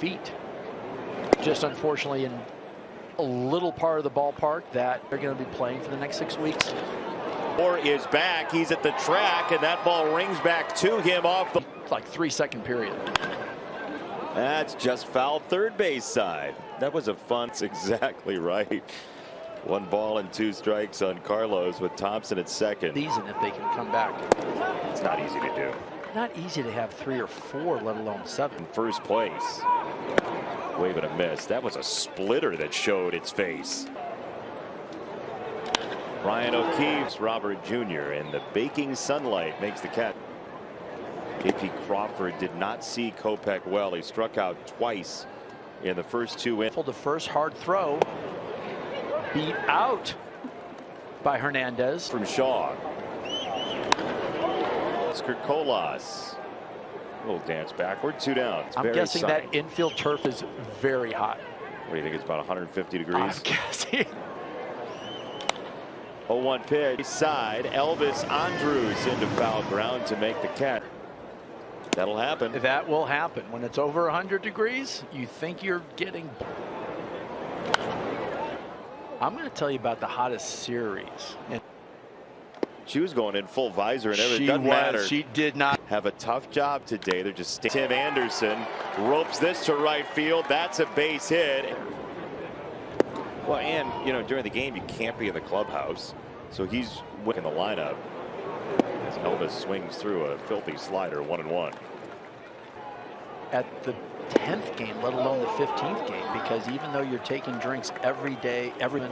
feet. Just unfortunately in a little part of the ballpark that they're going to be playing for the next 6 weeks. Moore is back. He's at the track, and that ball rings back to him off the like 3-second period. That's just foul third base side. That was a fun. That's exactly right. 1 ball and 2 strikes on Carlos with Thompson at second. Season if they can come back. It's not easy to do. Not easy to have 3 or 4, let alone 7. In first place. Wave and a miss. That was a splitter that showed its face. Ryan O'Keefe's Robert Jr. and the baking sunlight makes the catch. J.P. Crawford did not see Kopech well. He struck out twice in the first 2 innings. The first hard throw beat out by Hernandez. From Shaw. Oscar Colas. A little dance backward, 2 down. I'm guessing sunny. That infield turf is very hot. What do you think? It's about 150 degrees? I'm guessing. 0-1 pitch. Side. Elvis Andrus into foul ground to make the catch. That'll happen. That will happen. When it's over 100 degrees, you think you're getting. I'm going to tell you about the hottest series. She was going in full visor and everything. Doesn't matter. She did not have a tough job today. They're just Tim Anderson ropes this to right field. That's a base hit. Well, and you know, during the game you can't be in the clubhouse, so he's in the lineup as Elvis swings through a filthy slider. 1-1 at the 10th game, let alone the 15th game, because even though you're taking drinks every day, everyone.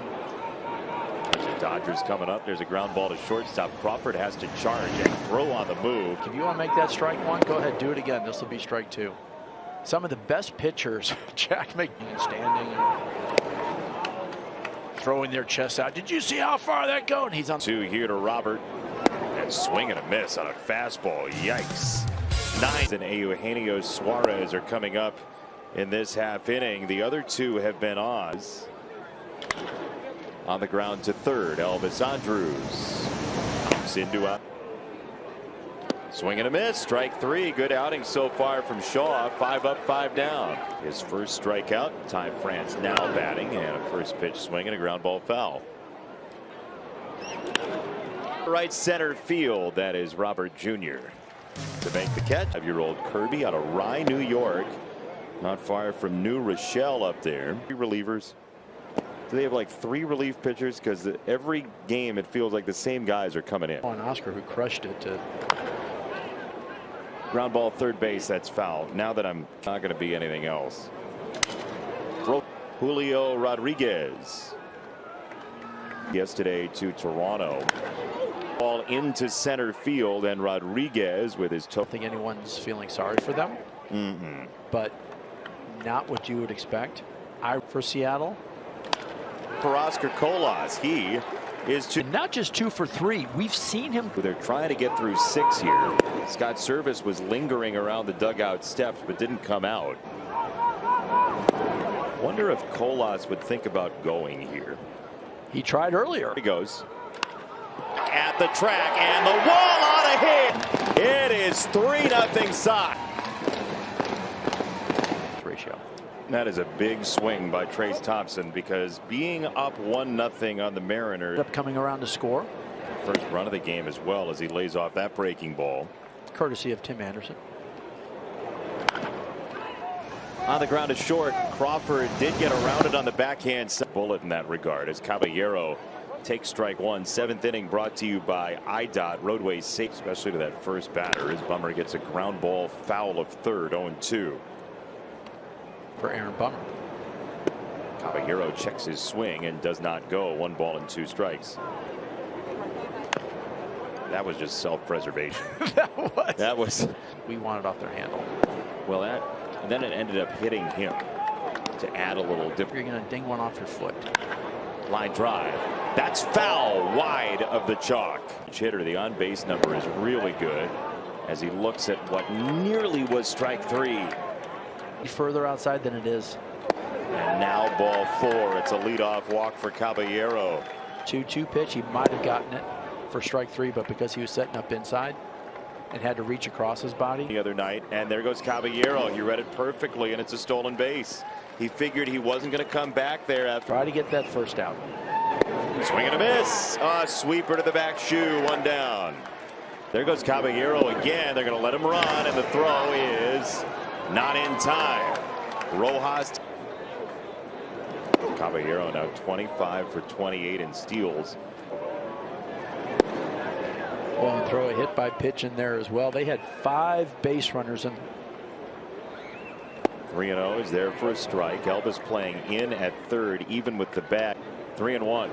The Dodgers coming up. There's a ground ball to shortstop. Crawford has to charge and throw on the move. If you want to make that strike 1, go ahead, do it again. This will be strike 2. Some of the best pitchers, Jack McNeil standing and throwing their chest out. Did you see how far that goes? And he's on 2 here to Robert. And swing and a miss on a fastball. Yikes. 9 and Eugenio Suarez are coming up in this half inning. The other 2 have been Oz. On the ground to third, Elvis Andrus. Pops into a swing and a miss. Strike 3. Good outing so far from Shaw. 5 up, 5 down. His first strikeout. Ty France now batting, and a first pitch swing and a ground ball foul. Right center field. That is Robert Jr. to make the catch. 5-year-old Kirby out of Rye, New York. Not far from New Rochelle up there. 3 relievers. Do they have like 3 relief pitchers? Because every game it feels like the same guys are coming in. On Oscar, who crushed it to ground ball third base. That's foul. Now that I'm not going to be anything else. Julio Rodriguez yesterday to Toronto. Ball into center field, and Rodriguez with his toe. I don't think anyone's feeling sorry for them. But not what you would expect. For Seattle. For Oscar Colas, he is not just 2 for 3. We've seen him. They're trying to get through 6 here. Scott Service was lingering around the dugout steps but didn't come out. Wonder if Colas would think about going here. He tried earlier. Here he goes. At the track, and the wall on a hit. It is 3-0 Sox. Ratio. That is a big swing by Trace Thompson, because being up 1-0 on the Mariners. Coming around to score. First run of the game as well, as he lays off that breaking ball. Courtesy of Tim Anderson. On the ground to short. Crawford did get around it on the backhand. Bullet in that regard as Caballero takes strike 1. 7th inning brought to you by IDOT. Roadway safe, especially to that first batter, as Bummer gets a ground ball foul of third. 0-2 for Aaron Bummer. Caballero checks his swing and does not go. 1 ball and 2 strikes. That was just self-preservation. That was. We wanted off their handle. Well, and then it ended up hitting him to add a little different. You're going to ding one off your foot. Line drive. That's foul, wide of the chalk. Hitter, the on-base number is really good as he looks at what nearly was strike 3. Further outside than it is. And now ball 4. It's a leadoff walk for Caballero. 2-2 pitch. He might have gotten it for strike 3, but because he was setting up inside. and had to reach across his body the other night. And there goes Caballero. He read it perfectly, and it's a stolen base. He figured he wasn't going to come back there after. Try to get that first out. Swing and a miss. Sweeper to the back shoe. One down. There goes Caballero again. They're going to let him run, and the throw is not in time. Rojas. Caballero now 25 for 28 in steals. Well, and throw a hit by pitch in there as well. They had 5 base runners in. 3-0 is there for a strike. Elvis playing in at third, even with the bat. 3-1.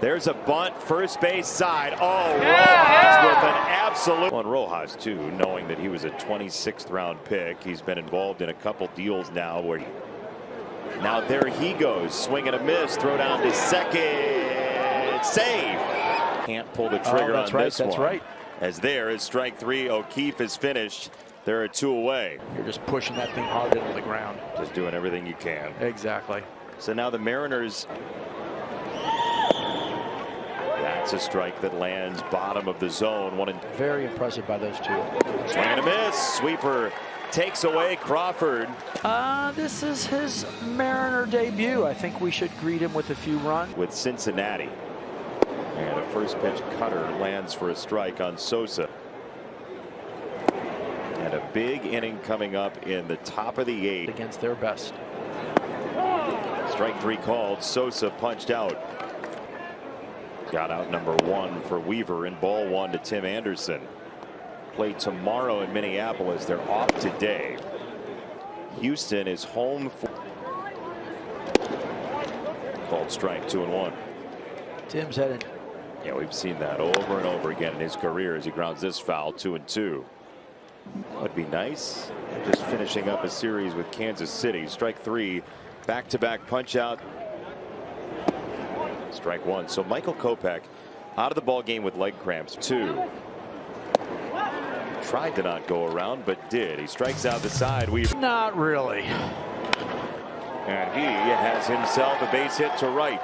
There's a bunt, first base side. Oh, Rojas with an absolute. On Rojas too, knowing that he was a 26th round pick. He's been involved in a couple deals now where. Now there he goes, swing and a miss, throw down to second, save. Can't pull the trigger on this one. That's right. As there is strike 3. O'Keefe is finished. There are 2 away. You're just pushing that thing hard into the ground. Just doing everything you can. Exactly. So now the Mariners. That's a strike that lands bottom of the zone. Very impressive by those 2. Swing and a miss. Sweeper takes away Crawford. This is his Mariner debut. I think we should greet him with a few runs. With Cincinnati. And a first pitch cutter lands for a strike on Sosa. And a big inning coming up in the top of the 8th. Against their best. Strike 3 called. Sosa punched out. Got out number 1 for Weaver, and ball 1 to Tim Anderson. Play tomorrow in Minneapolis. They're off today. Houston is home for. Called strike 2-1. Tim's headed. Yeah, we've seen that over and over again in his career as he grounds this foul. 2-2. Would be nice. Just finishing up a series with Kansas City. Strike 3. Back-to-back punch out. Strike 1. So Michael Kopech out of the ball game with leg cramps. 2. Tried to not go around, but did. He strikes out the side. Not really. And he has himself a base hit to right.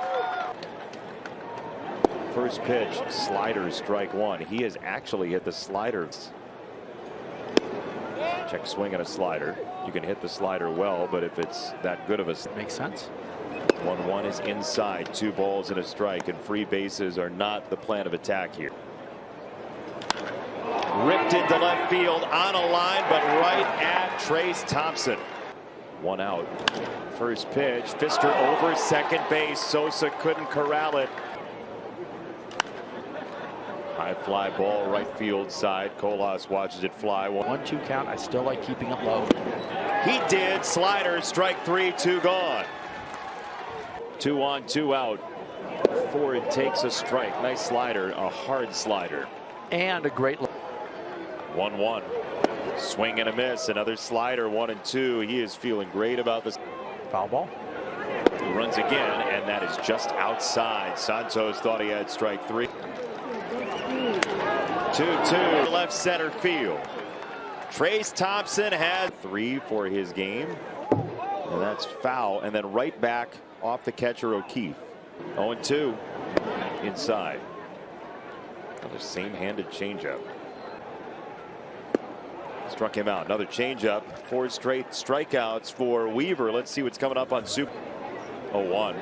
First pitch, slider, strike 1. He has actually hit the sliders. Check swing and a slider. You can hit the slider well, but if it's that good of a. Makes sense. 1-1 is inside. 2 balls and a strike, and free bases are not the plan of attack here. Ripped into left field on a line, but right at Trace Thompson. 1 out. First pitch. Pfister over second base. Sosa couldn't corral it. High fly ball right field side. Colas watches it fly. 1-2 count. I still like keeping it low. He did. Slider. Strike 3. 2 gone. 2 on, 2 out. Ford takes a strike. Nice slider. A hard slider. And a great. 1-1. Swing and a miss. Another slider. 1-2. He is feeling great about this. Foul ball. He runs again, and that is just outside. Santos thought he had strike 3. 2-2 left center field. Trace Thompson had 3 for his game. And that's foul. And then right back off the catcher O'Keefe. 0-2 inside. Another same-handed changeup. Struck him out. Another changeup. 4 straight strikeouts for Weaver. Let's see what's coming up on Super. 0-1.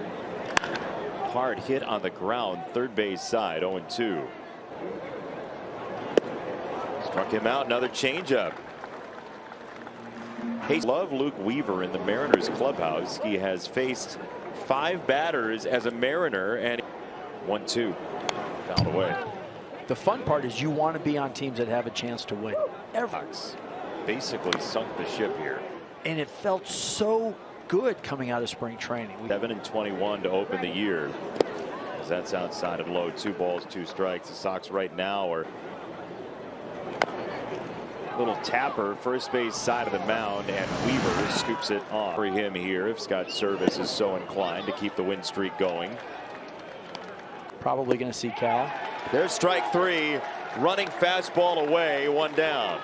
Hard hit on the ground. Third base side. 0-2. Struck him out. Another changeup. Hey, love Luke Weaver in the Mariners clubhouse. He has faced 5 batters as a Mariner, and 1-2 fouled away. The fun part is you want to be on teams that have a chance to win. Basically sunk the ship here. And it felt so good coming out of spring training. 7-21 to open the year. As that's outside of low. 2 balls, 2 strikes. The Sox right now are little tapper, first base side of the mound, and Weaver scoops it on for him here if Scott Service is so inclined to keep the win streak going. Probably going to see Cal. There's strike 3. Running fastball away. 1 down.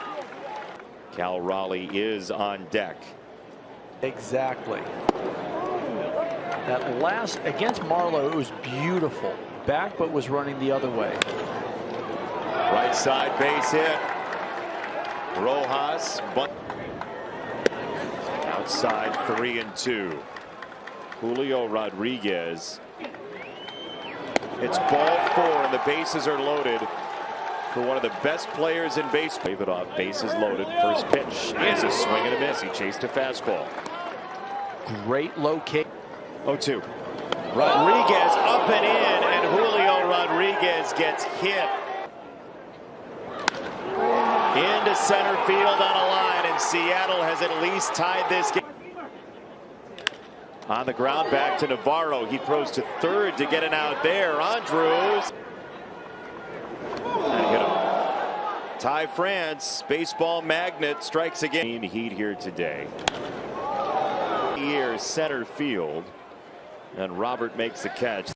Cal Raleigh is on deck. Exactly. That last against Marlowe, it was beautiful. Back, but was running the other way. Right side base hit. Rojas, but outside 3-2. Julio Rodriguez. It's ball 4 and the bases are loaded for one of the best players in baseball. Wave it off, bases loaded. First pitch is a swing and a miss. He chased a fastball. Great low kick. 0-2. Rodriguez up and in, and Julio Rodriguez gets hit into center field on a line, and Seattle has at least tied this game. On the ground, back to Navarro. He throws to third to get an out there. Andrews. And hit him. Ty France, baseball magnet, strikes again. Heat here today. Here, center field. And Robert makes the catch.